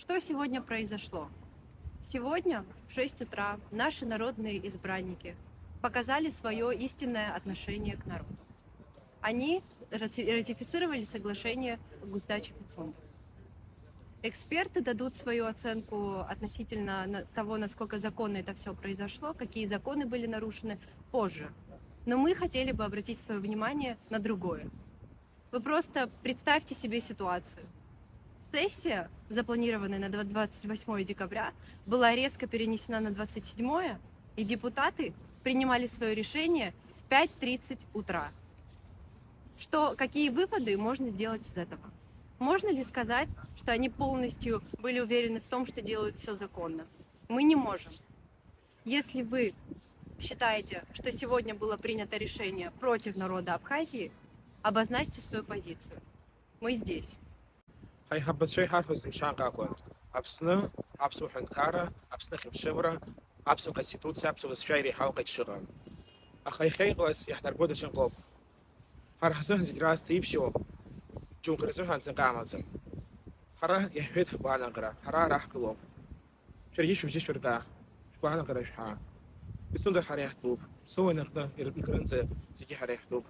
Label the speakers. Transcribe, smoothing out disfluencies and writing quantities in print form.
Speaker 1: Что сегодня произошло? Сегодня в 6 утра наши народные избранники показали свое истинное отношение к народу. Они ратифицировали соглашение Госдачи Пицунда. Эксперты дадут свою оценку относительно того, насколько законно это все произошло, какие законы были нарушены позже. Но мы хотели бы обратить свое внимание на другое. Вы просто представьте себе ситуацию. Сессия, запланированная на 28 декабря, была резко перенесена на 27, и депутаты принимали свое решение в 5:30 утра. Какие выводы можно сделать из этого? Можно ли сказать, что они полностью были уверены в том, что делают все законно? Мы не можем. Если вы считаете, что сегодня было принято решение против народа Абхазии, обозначьте свою позицию. Мы здесь.
Speaker 2: Հայհաբծրի հար հոզնշան կակոն, ապսնը, ապսու հնկարը, ապսնը խիպշվրը, ապսու կասիտուցիա, ապսու վսվայրի հավկ այդշղը. Ախայխեի գլաս яхтар бода ченкоп. Хар хасан зидрас типшо, чун крысу ханцен камацен. Хара яхвет хбанагра, хара рахклоп. Шергиш вжишверга, шбанагра шха. Бисунда харяхтуб, суэнерда ирбикрынзе, зиги харяхтуб.